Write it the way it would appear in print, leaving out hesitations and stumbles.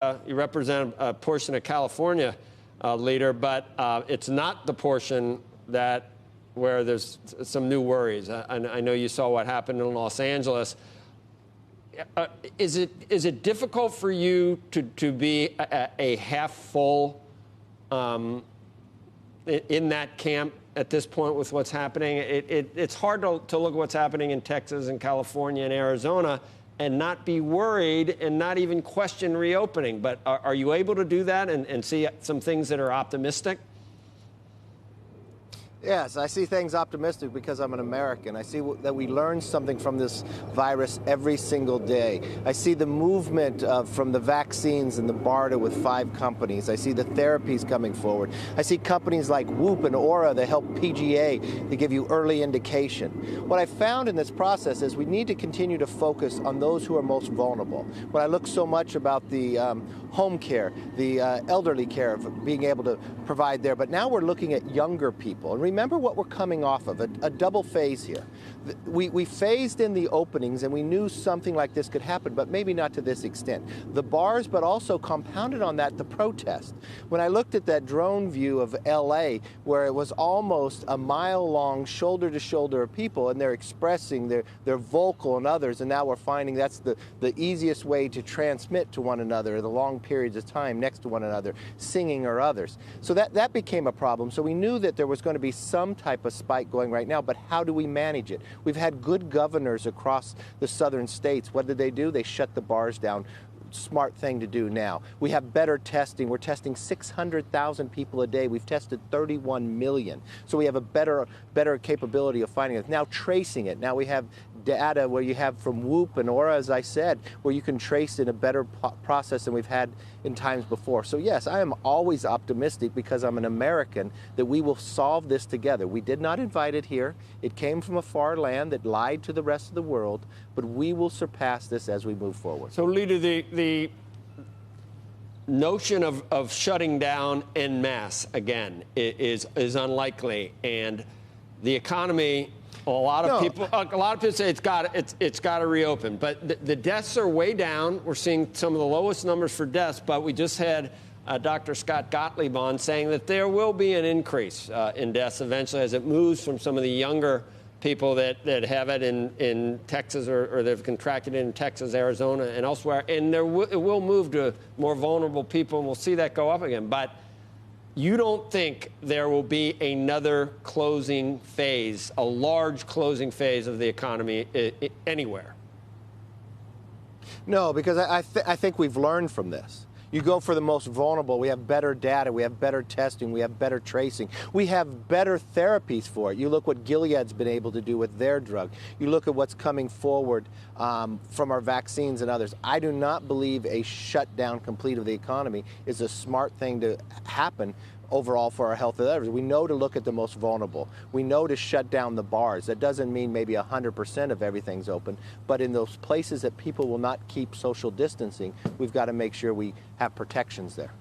You represent a portion of California, leader, but it's not the portion where there's some new worries. I know you saw what happened in Los Angeles. Is it difficult for you to be a half full in that camp at this point with what's happening? It's hard to look at what's happening in Texas and California and Arizona and not be worried and not even question reopening. But are you able to do that and see some things that are optimistic? Yes, I see things optimistic because I'm an American. I see that we learn something from this virus every single day. I see the movement from the vaccines and the BARDA with 5 companies. I see the therapies coming forward. I see companies like Whoop and Aura that help PGA to give you early indication. What I found in this process is we need to continue to focus on those who are most vulnerable. When I look so much about the home care, the elderly care, of being able to provide there, but now we're looking at younger people. And remember what we're coming off of, a double phase here. We phased in the openings and we knew something like this could happen, but maybe not to this extent. The bars, but also compounded on that, the protest. When I looked at that drone view of LA, where it was almost a mile long, shoulder to shoulder of people, and they're expressing, they're vocal and others, and now we're finding that's the easiest way to transmit to one another, the long periods of time next to one another, singing or others. So that became a problem. So we knew that there was going to be some type of spike going right now, but how do we manage it? We've had good governors across the southern states. What did they do? They shut the bars down. Smart thing to do now. We have better testing. We're testing 600,000 people a day. We've tested 31 million. So we have a better capability of finding it. Now tracing it. Now we have data where you have from Whoop and Aura, as I said, where you can trace in a better process than we've had in times before. So yes, I am always optimistic because I'm an American that we will solve this together. We did not invite it here. It came from a far land that lied to the rest of the world, but we will surpass this as we move forward. So, Leader, the notion of shutting down en masse again is unlikely, and the economy. A lot of people say it's got to reopen, but the deaths are way down. We're seeing some of the lowest numbers for deaths, but we just had Dr. Scott Gottlieb on saying that there will be an increase in deaths eventually as it moves from some of the younger people that have it in Texas or they've contracted it in Texas, Arizona, and elsewhere, and it will move to more vulnerable people, and we'll see that go up again. But you don't think there will be another closing phase, a large closing phase of the economy anywhere? No, because I think we've learned from this. You go for the most vulnerable. We have better data. We have better testing. We have better tracing. We have better therapies for it. You look what Gilead's been able to do with their drug. You look at what's coming forward from our vaccines and others. I do not believe a shutdown complete of the economy is a smart thing to happen overall for our health and others. We know to look at the most vulnerable. We know to shut down the bars. That doesn't mean maybe 100% of everything's open, but in those places that people will not keep social distancing, we've got to make sure we have protections there.